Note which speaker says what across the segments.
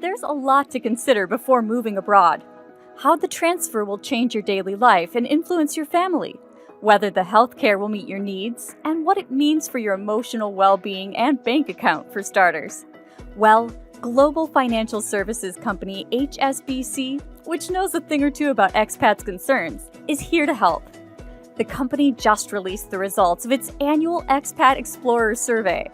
Speaker 1: there's a lot to consider before moving abroad. How the transfer will change your daily life and influence your family, whether the healthcare will meet your needs, and what it means for your emotional well-being and bank account for starters. Well, global financial services company HSBC, which knows a thing or two about expats' concerns, is here to help. The company just released the results of its annual Expat Explorer survey.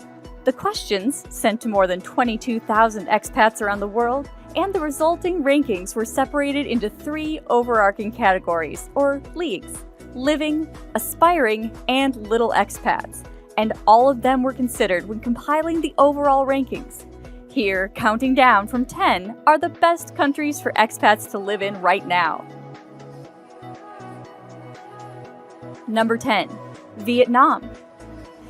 Speaker 1: The questions, sent to more than 22,000 expats around the world, and the resulting rankings were separated into 3 overarching categories, or leagues: living, aspiring, and little expats, and all of them were considered when compiling the overall rankings. Here, counting down from 10, are the best countries for expats to live in right now. Number 10. Vietnam.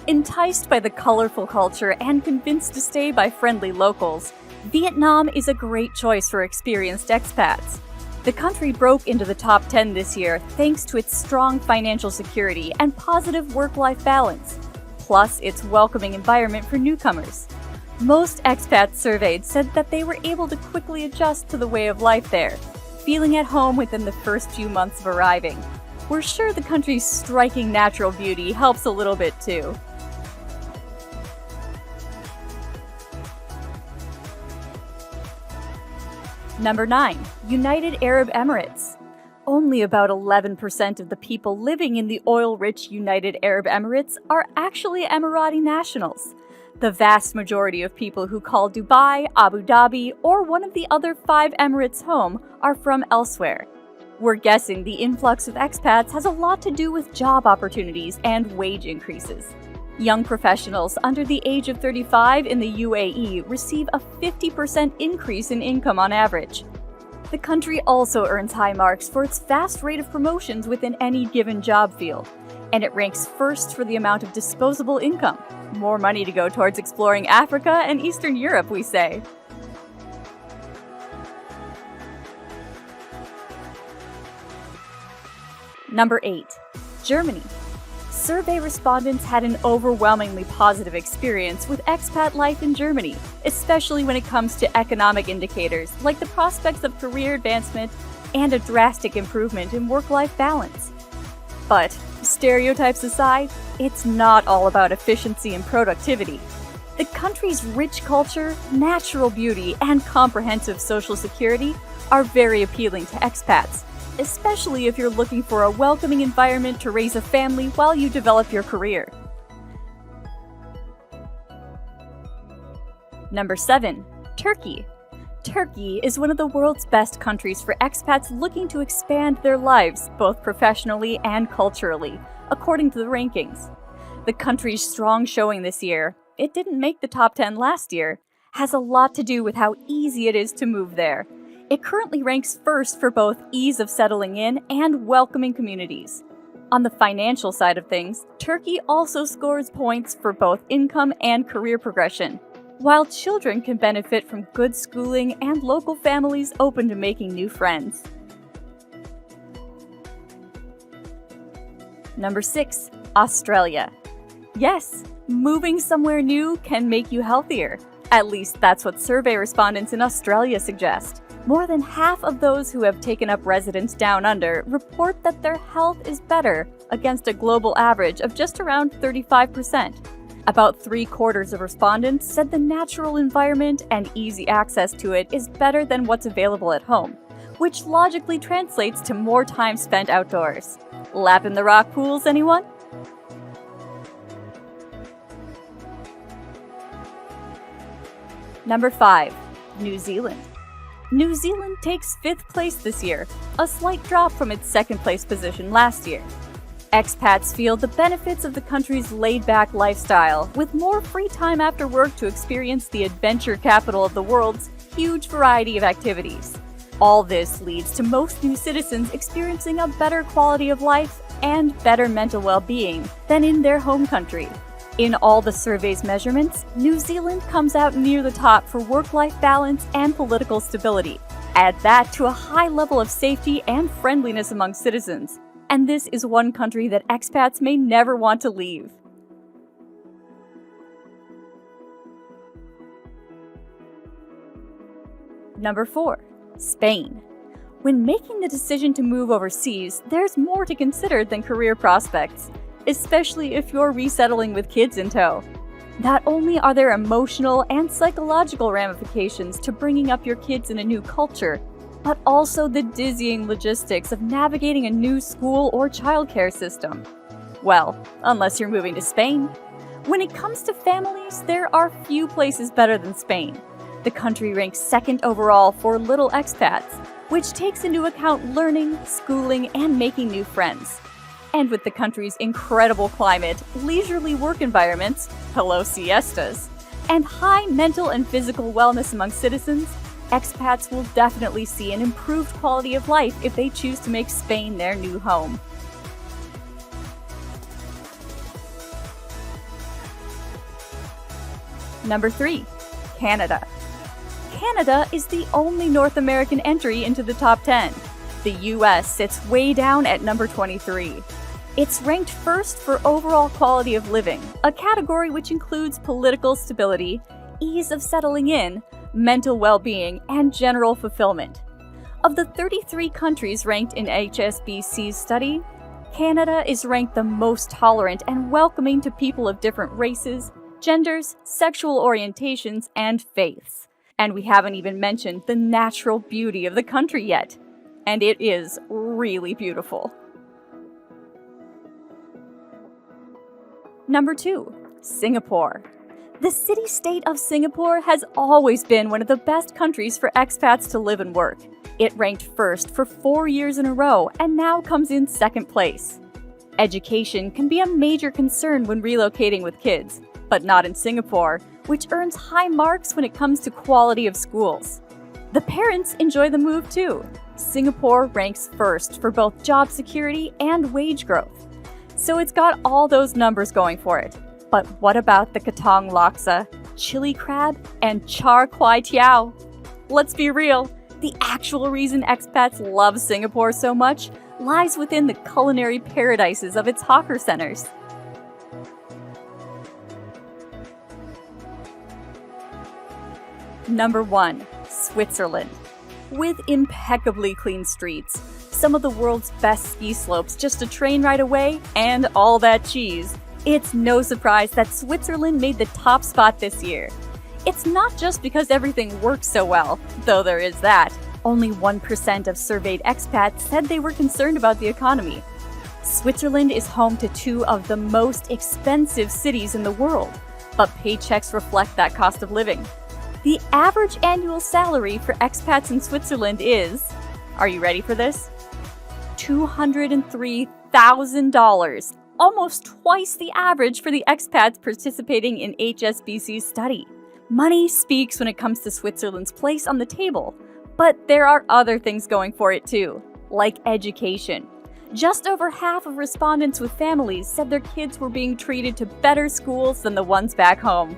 Speaker 1: Enticed by the colorful culture and convinced to stay by friendly locals, Vietnam is a great choice for experienced expats. The country broke into the top 10 this year thanks to its strong financial security and positive work-life balance, plus its welcoming environment for newcomers. Most expats surveyed said that they were able to quickly adjust to the way of life there, feeling at home within the first few months of arriving. We're sure the country's striking natural beauty helps a little bit too. Number 9. United Arab Emirates. Only about 11% of the people living in the oil-rich United Arab Emirates are actually Emirati nationals. The vast majority of people who call Dubai, Abu Dhabi, or one of the other 5 Emirates home are from elsewhere. We're guessing the influx of expats has a lot to do with job opportunities and wage increases. Young professionals under the age of 35 in the UAE receive a 50% increase in income on average. The country also earns high marks for its fast rate of promotions within any given job field, and it ranks first for the amount of disposable income. More money to go towards exploring Africa and Eastern Europe, we say. Number 8. Germany. Survey respondents had an overwhelmingly positive experience with expat life in Germany, especially when it comes to economic indicators like the prospects of career advancement and a drastic improvement in work-life balance. But, stereotypes aside, it's not all about efficiency and productivity. The country's rich culture, natural beauty, and comprehensive social security are very appealing to expats, especially if you're looking for a welcoming environment to raise a family while you develop your career. Number 7. Turkey. Turkey is one of the world's best countries for expats looking to expand their lives, both professionally and culturally, according to the rankings. The country's strong showing this year, it didn't make the top 10 last year, has a lot to do with how easy it is to move there. It currently ranks first for both ease of settling in and welcoming communities. On the financial side of things, Turkey also scores points for both income and career progression, while children can benefit from good schooling and local families open to making new friends. Number 6. Australia. Yes, moving somewhere new can make you healthier. At least that's what survey respondents in Australia suggest. More than half of those who have taken up residence down under report that their health is better against a global average of just around 35%. About 3/4 of respondents said the natural environment and easy access to it is better than what's available at home, which logically translates to more time spent outdoors. Lapping the rock pools, anyone? Number 5. New Zealand. New Zealand takes 5th place this year, a slight drop from its 2nd place position last year. Expats feel the benefits of the country's laid-back lifestyle, with more free time after work to experience the adventure capital of the world's huge variety of activities. All this leads to most new citizens experiencing a better quality of life and better mental well-being than in their home country. In all the survey's measurements, New Zealand comes out near the top for work-life balance and political stability. Add that to a high level of safety and friendliness among citizens, and this is one country that expats may never want to leave. Number 4. Spain. When making the decision to move overseas, there's more to consider than career prospects, especially if you're resettling with kids in tow. Not only are there emotional and psychological ramifications to bringing up your kids in a new culture, but also the dizzying logistics of navigating a new school or childcare system. Well, unless you're moving to Spain. When it comes to families, there are few places better than Spain. The country ranks second overall for little expats, which takes into account learning, schooling, and making new friends. And with the country's incredible climate, leisurely work environments, hello siestas, and high mental and physical wellness among citizens, expats will definitely see an improved quality of life if they choose to make Spain their new home. Number 3. Canada. Canada is the only North American entry into the top 10. The US sits way down at number 23. It's ranked first for overall quality of living, a category which includes political stability, ease of settling in, mental well-being, and general fulfillment. Of the 33 countries ranked in HSBC's study, Canada is ranked the most tolerant and welcoming to people of different races, genders, sexual orientations, and faiths. And we haven't even mentioned the natural beauty of the country yet. And it is really beautiful. Number 2. Singapore. The city-state of Singapore has always been one of the best countries for expats to live and work. It ranked first for 4 years in a row and now comes in second place. Education can be a major concern when relocating with kids, but not in Singapore, which earns high marks when it comes to quality of schools. The parents enjoy the move too. Singapore ranks first for both job security and wage growth. So it's got all those numbers going for it. But what about the katong laksa, chili crab, and char kway teow? Let's be real, the actual reason expats love Singapore so much lies within the culinary paradises of its hawker centers. Number 1. Switzerland. With impeccably clean streets, some of the world's best ski slopes just a train ride away, and all that cheese, it's no surprise that Switzerland made the top spot this year. It's not just because everything works so well, though there is that. Only 1% of surveyed expats said they were concerned about the economy. Switzerland is home to 2 of the most expensive cities in the world, but paychecks reflect that cost of living. The average annual salary for expats in Switzerland is, are you ready for this? $203,000, almost twice the average for the expats participating in HSBC's study. Money speaks when it comes to Switzerland's place on the table, but there are other things going for it too, like education. Just over half of respondents with families said their kids were being treated to better schools than the ones back home.